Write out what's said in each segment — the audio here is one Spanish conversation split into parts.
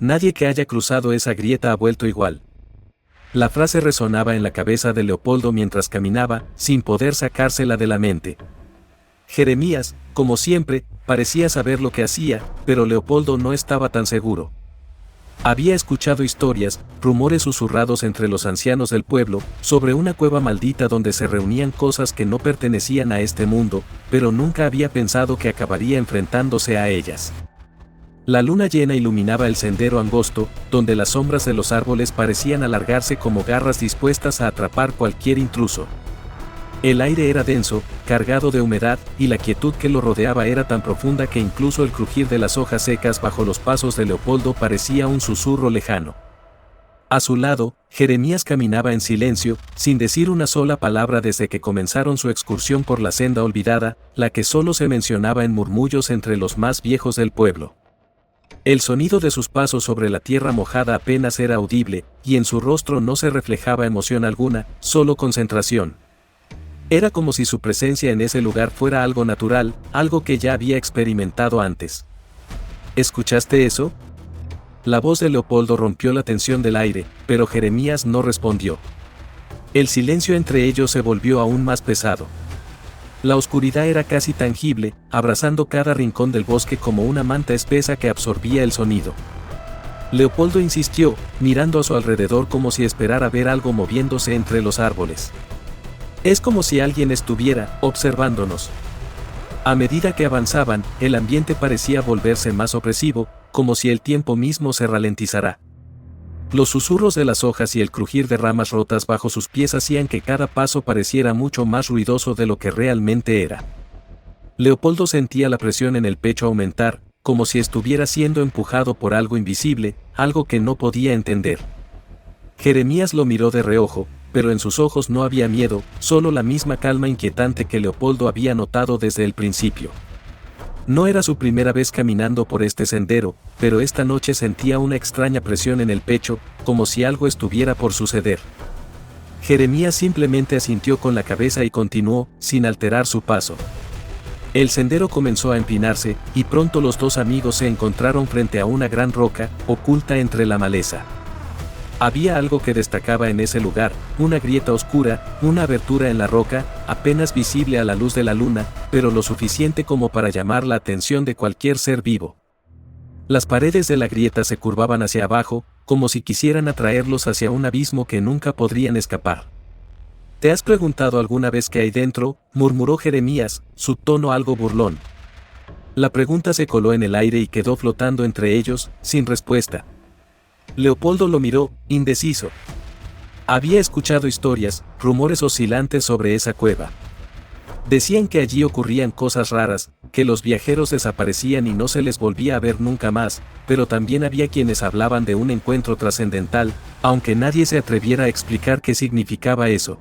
Nadie que haya cruzado esa grieta ha vuelto igual. La frase resonaba en la cabeza de Leopoldo mientras caminaba, sin poder sacársela de la mente. Jeremías, como siempre, parecía saber lo que hacía, pero Leopoldo no estaba tan seguro. Había escuchado historias, rumores susurrados entre los ancianos del pueblo, sobre una cueva maldita donde se reunían cosas que no pertenecían a este mundo, pero nunca había pensado que acabaría enfrentándose a ellas. La luna llena iluminaba el sendero angosto, donde las sombras de los árboles parecían alargarse como garras dispuestas a atrapar cualquier intruso. El aire era denso, cargado de humedad, y la quietud que lo rodeaba era tan profunda que incluso el crujir de las hojas secas bajo los pasos de Leopoldo parecía un susurro lejano. A su lado, Jeremías caminaba en silencio, sin decir una sola palabra desde que comenzaron su excursión por la senda olvidada, la que solo se mencionaba en murmullos entre los más viejos del pueblo. El sonido de sus pasos sobre la tierra mojada apenas era audible, y en su rostro no se reflejaba emoción alguna, solo concentración. Era como si su presencia en ese lugar fuera algo natural, algo que ya había experimentado antes. ¿Escuchaste eso? La voz de Leopoldo rompió la tensión del aire, pero Jeremías no respondió. El silencio entre ellos se volvió aún más pesado. La oscuridad era casi tangible, abrazando cada rincón del bosque como una manta espesa que absorbía el sonido. Leopoldo insistió, mirando a su alrededor como si esperara ver algo moviéndose entre los árboles. Es como si alguien estuviera observándonos. A medida que avanzaban, el ambiente parecía volverse más opresivo, como si el tiempo mismo se ralentizara. Los susurros de las hojas y el crujir de ramas rotas bajo sus pies hacían que cada paso pareciera mucho más ruidoso de lo que realmente era. Leopoldo sentía la presión en el pecho aumentar, como si estuviera siendo empujado por algo invisible, algo que no podía entender. Jeremías lo miró de reojo, pero en sus ojos no había miedo, solo la misma calma inquietante que Leopoldo había notado desde el principio. No era su primera vez caminando por este sendero, pero esta noche sentía una extraña presión en el pecho, como si algo estuviera por suceder. Jeremías simplemente asintió con la cabeza y continuó, sin alterar su paso. El sendero comenzó a empinarse, y pronto los dos amigos se encontraron frente a una gran roca, oculta entre la maleza. Había algo que destacaba en ese lugar, una grieta oscura, una abertura en la roca, apenas visible a la luz de la luna, pero lo suficiente como para llamar la atención de cualquier ser vivo. Las paredes de la grieta se curvaban hacia abajo, como si quisieran atraerlos hacia un abismo que nunca podrían escapar. ¿Te has preguntado alguna vez qué hay dentro?, murmuró Jeremías, su tono algo burlón. La pregunta se coló en el aire y quedó flotando entre ellos, sin respuesta. Leopoldo lo miró, indeciso. Había escuchado historias, rumores oscilantes sobre esa cueva. Decían que allí ocurrían cosas raras, que los viajeros desaparecían y no se les volvía a ver nunca más, pero también había quienes hablaban de un encuentro trascendental, aunque nadie se atreviera a explicar qué significaba eso.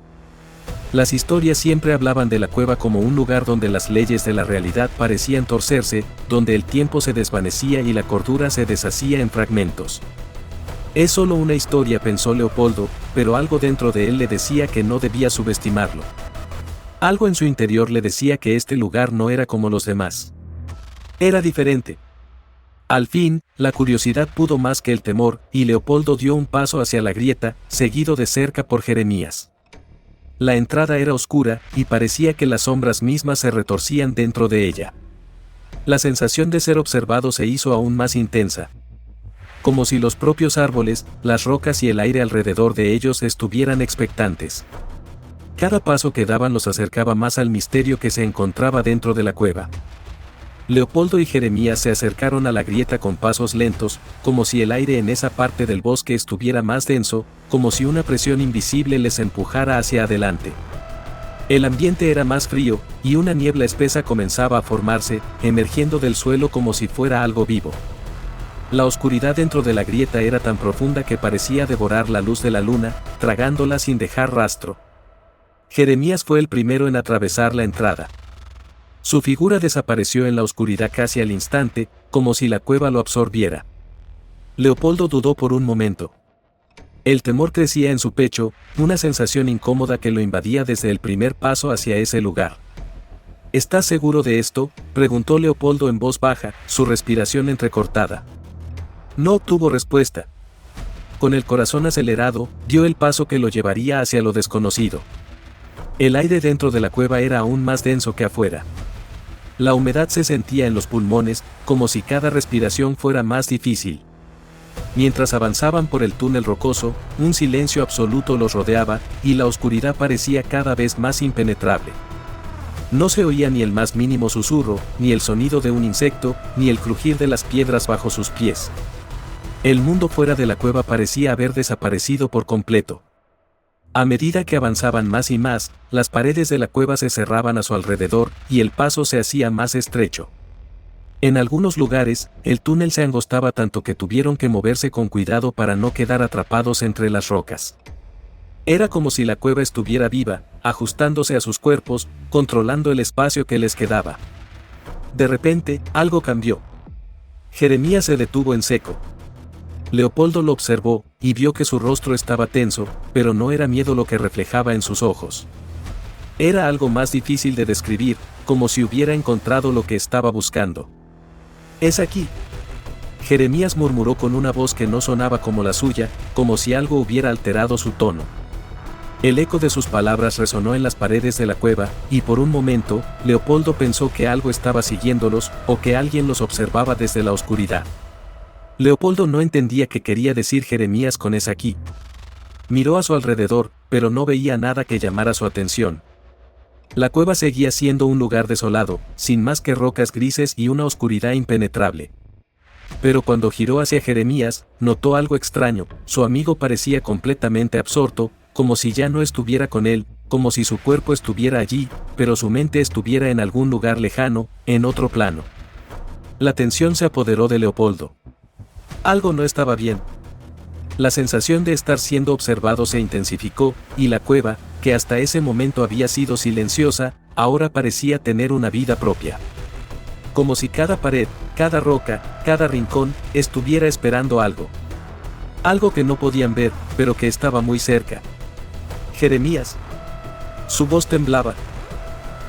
Las historias siempre hablaban de la cueva como un lugar donde las leyes de la realidad parecían torcerse, donde el tiempo se desvanecía y la cordura se deshacía en fragmentos. Es solo una historia, pensó Leopoldo, pero algo dentro de él le decía que no debía subestimarlo. Algo en su interior le decía que este lugar no era como los demás. Era diferente. Al fin, la curiosidad pudo más que el temor, y Leopoldo dio un paso hacia la grieta, seguido de cerca por Jeremías. La entrada era oscura, y parecía que las sombras mismas se retorcían dentro de ella. La sensación de ser observado se hizo aún más intensa. Como si los propios árboles, las rocas y el aire alrededor de ellos estuvieran expectantes. Cada paso que daban los acercaba más al misterio que se encontraba dentro de la cueva. Leopoldo y Jeremías se acercaron a la grieta con pasos lentos, como si el aire en esa parte del bosque estuviera más denso, como si una presión invisible les empujara hacia adelante. El ambiente era más frío, y una niebla espesa comenzaba a formarse, emergiendo del suelo como si fuera algo vivo. La oscuridad dentro de la grieta era tan profunda que parecía devorar la luz de la luna, tragándola sin dejar rastro. Jeremías fue el primero en atravesar la entrada. Su figura desapareció en la oscuridad casi al instante, como si la cueva lo absorbiera. Leopoldo dudó por un momento. El temor crecía en su pecho, una sensación incómoda que lo invadía desde el primer paso hacia ese lugar. ¿Estás seguro de esto?, preguntó Leopoldo en voz baja, su respiración entrecortada. No obtuvo respuesta. Con el corazón acelerado, dio el paso que lo llevaría hacia lo desconocido. El aire dentro de la cueva era aún más denso que afuera. La humedad se sentía en los pulmones, como si cada respiración fuera más difícil. Mientras avanzaban por el túnel rocoso, un silencio absoluto los rodeaba, y la oscuridad parecía cada vez más impenetrable. No se oía ni el más mínimo susurro, ni el sonido de un insecto, ni el crujir de las piedras bajo sus pies. El mundo fuera de la cueva parecía haber desaparecido por completo. A medida que avanzaban más y más, las paredes de la cueva se cerraban a su alrededor, y el paso se hacía más estrecho. En algunos lugares, el túnel se angostaba tanto que tuvieron que moverse con cuidado para no quedar atrapados entre las rocas. Era como si la cueva estuviera viva, ajustándose a sus cuerpos, controlando el espacio que les quedaba. De repente, algo cambió. Jeremías se detuvo en seco. Leopoldo lo observó, y vio que su rostro estaba tenso, pero no era miedo lo que reflejaba en sus ojos. Era algo más difícil de describir, como si hubiera encontrado lo que estaba buscando. «Es aquí». Jeremías murmuró con una voz que no sonaba como la suya, como si algo hubiera alterado su tono. El eco de sus palabras resonó en las paredes de la cueva, y por un momento, Leopoldo pensó que algo estaba siguiéndolos, o que alguien los observaba desde la oscuridad. Leopoldo no entendía qué quería decir Jeremías con «es aquí». Miró a su alrededor, pero no veía nada que llamara su atención. La cueva seguía siendo un lugar desolado, sin más que rocas grises y una oscuridad impenetrable. Pero cuando giró hacia Jeremías, notó algo extraño. Su amigo parecía completamente absorto, como si ya no estuviera con él, como si su cuerpo estuviera allí, pero su mente estuviera en algún lugar lejano, en otro plano. La tensión se apoderó de Leopoldo. Algo no estaba bien. La sensación de estar siendo observado se intensificó, y la cueva, que hasta ese momento había sido silenciosa, ahora parecía tener una vida propia. Como si cada pared, cada roca, cada rincón, estuviera esperando algo. Algo que no podían ver, pero que estaba muy cerca. «Jeremías». Su voz temblaba.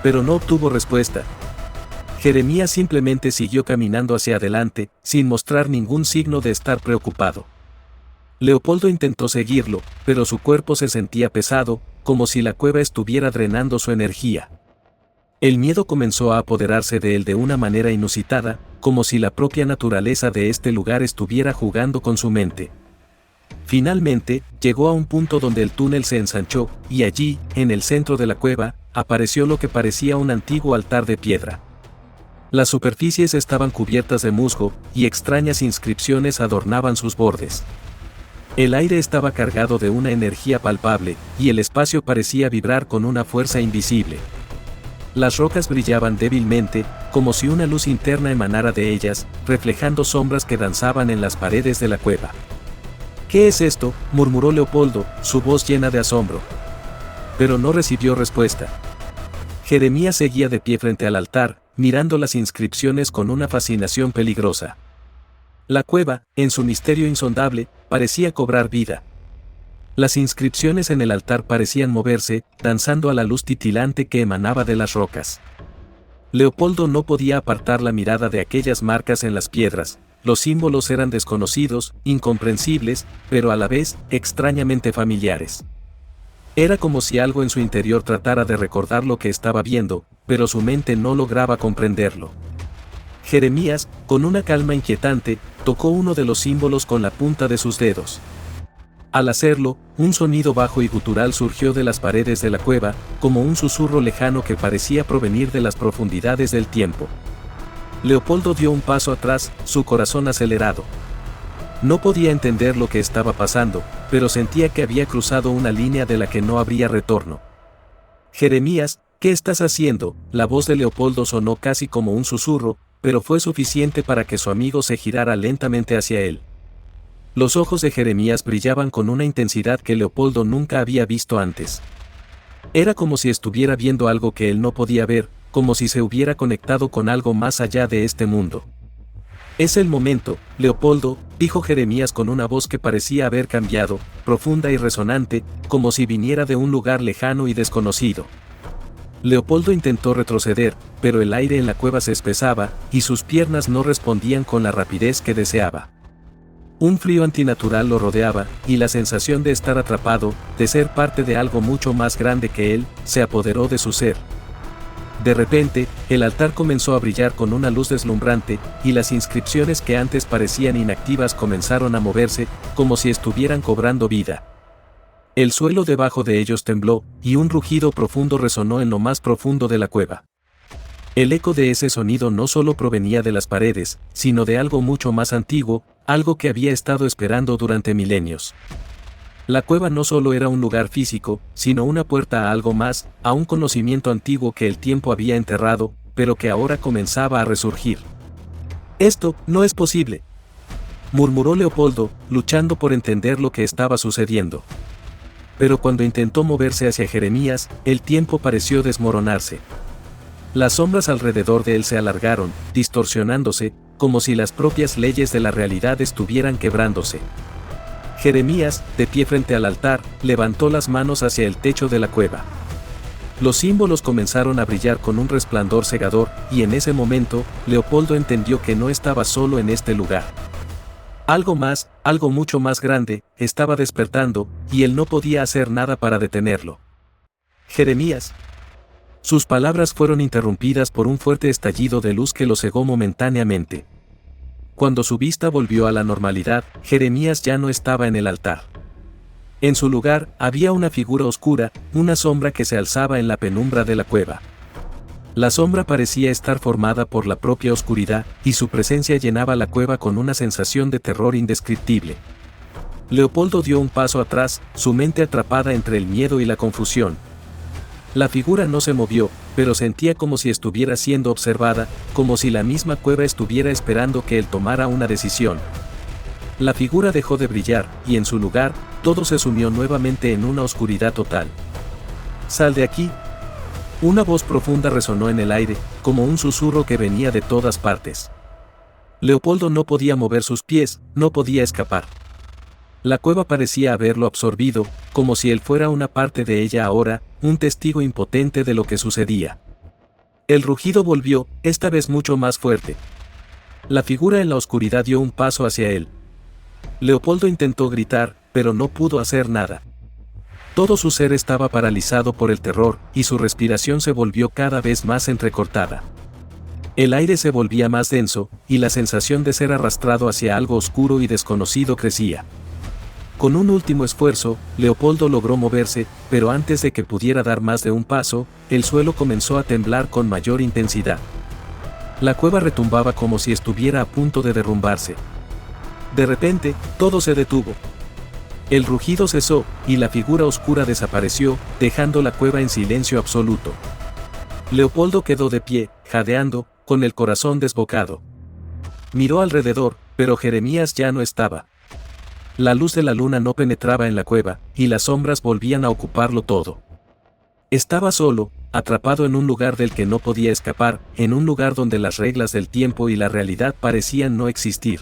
Pero no obtuvo respuesta. Jeremías simplemente siguió caminando hacia adelante, sin mostrar ningún signo de estar preocupado. Leopoldo intentó seguirlo, pero su cuerpo se sentía pesado, como si la cueva estuviera drenando su energía. El miedo comenzó a apoderarse de él de una manera inusitada, como si la propia naturaleza de este lugar estuviera jugando con su mente. Finalmente, llegó a un punto donde el túnel se ensanchó, y allí, en el centro de la cueva, apareció lo que parecía un antiguo altar de piedra. Las superficies estaban cubiertas de musgo, y extrañas inscripciones adornaban sus bordes. El aire estaba cargado de una energía palpable, y el espacio parecía vibrar con una fuerza invisible. Las rocas brillaban débilmente, como si una luz interna emanara de ellas, reflejando sombras que danzaban en las paredes de la cueva. «¿Qué es esto?», murmuró Leopoldo, su voz llena de asombro. Pero no recibió respuesta. Jeremías seguía de pie frente al altar, mirando las inscripciones con una fascinación peligrosa. La cueva, en su misterio insondable, parecía cobrar vida. Las inscripciones en el altar parecían moverse, danzando a la luz titilante que emanaba de las rocas. Leopoldo no podía apartar la mirada de aquellas marcas en las piedras. Los símbolos eran desconocidos, incomprensibles, pero a la vez, extrañamente familiares. Era como si algo en su interior tratara de recordar lo que estaba viendo, pero su mente no lograba comprenderlo. Jeremías, con una calma inquietante, tocó uno de los símbolos con la punta de sus dedos. Al hacerlo, un sonido bajo y gutural surgió de las paredes de la cueva, como un susurro lejano que parecía provenir de las profundidades del tiempo. Leopoldo dio un paso atrás, su corazón acelerado. No podía entender lo que estaba pasando, pero sentía que había cruzado una línea de la que no habría retorno. «Jeremías, ¿qué estás haciendo?», la voz de Leopoldo sonó casi como un susurro, pero fue suficiente para que su amigo se girara lentamente hacia él. Los ojos de Jeremías brillaban con una intensidad que Leopoldo nunca había visto antes. Era como si estuviera viendo algo que él no podía ver, como si se hubiera conectado con algo más allá de este mundo. «Es el momento, Leopoldo», dijo Jeremías con una voz que parecía haber cambiado, profunda y resonante, como si viniera de un lugar lejano y desconocido. Leopoldo intentó retroceder, pero el aire en la cueva se espesaba, y sus piernas no respondían con la rapidez que deseaba. Un frío antinatural lo rodeaba, y la sensación de estar atrapado, de ser parte de algo mucho más grande que él, se apoderó de su ser. De repente, el altar comenzó a brillar con una luz deslumbrante, y las inscripciones que antes parecían inactivas comenzaron a moverse, como si estuvieran cobrando vida. El suelo debajo de ellos tembló, y un rugido profundo resonó en lo más profundo de la cueva. El eco de ese sonido no solo provenía de las paredes, sino de algo mucho más antiguo, algo que había estado esperando durante milenios. La cueva no solo era un lugar físico, sino una puerta a algo más, a un conocimiento antiguo que el tiempo había enterrado, pero que ahora comenzaba a resurgir. «Esto no es posible», murmuró Leopoldo, luchando por entender lo que estaba sucediendo. Pero cuando intentó moverse hacia Jeremías, el tiempo pareció desmoronarse. Las sombras alrededor de él se alargaron, distorsionándose, como si las propias leyes de la realidad estuvieran quebrándose. Jeremías, de pie frente al altar, levantó las manos hacia el techo de la cueva. Los símbolos comenzaron a brillar con un resplandor cegador, y en ese momento, Leopoldo entendió que no estaba solo en este lugar. Algo más, algo mucho más grande, estaba despertando, y él no podía hacer nada para detenerlo. Jeremías. Sus palabras fueron interrumpidas por un fuerte estallido de luz que lo cegó momentáneamente. Cuando su vista volvió a la normalidad, Jeremías ya no estaba en el altar. En su lugar, había una figura oscura, una sombra que se alzaba en la penumbra de la cueva. La sombra parecía estar formada por la propia oscuridad, y su presencia llenaba la cueva con una sensación de terror indescriptible. Leopoldo dio un paso atrás, su mente atrapada entre el miedo y la confusión. La figura no se movió, pero sentía como si estuviera siendo observada, como si la misma cueva estuviera esperando que él tomara una decisión. La figura dejó de brillar, y en su lugar, todo se sumió nuevamente en una oscuridad total. «Sal de aquí». Una voz profunda resonó en el aire, como un susurro que venía de todas partes. Leopoldo no podía mover sus pies, no podía escapar. La cueva parecía haberlo absorbido, como si él fuera una parte de ella ahora, un testigo impotente de lo que sucedía. El rugido volvió, esta vez mucho más fuerte. La figura en la oscuridad dio un paso hacia él. Leopoldo intentó gritar, pero no pudo hacer nada. Todo su ser estaba paralizado por el terror, y su respiración se volvió cada vez más entrecortada. El aire se volvía más denso, y la sensación de ser arrastrado hacia algo oscuro y desconocido crecía. Con un último esfuerzo, Leopoldo logró moverse, pero antes de que pudiera dar más de un paso, el suelo comenzó a temblar con mayor intensidad. La cueva retumbaba como si estuviera a punto de derrumbarse. De repente, todo se detuvo. El rugido cesó, y la figura oscura desapareció, dejando la cueva en silencio absoluto. Leopoldo quedó de pie, jadeando, con el corazón desbocado. Miró alrededor, pero Jeremías ya no estaba. La luz de la luna no penetraba en la cueva, y las sombras volvían a ocuparlo todo. Estaba solo, atrapado en un lugar del que no podía escapar, en un lugar donde las reglas del tiempo y la realidad parecían no existir.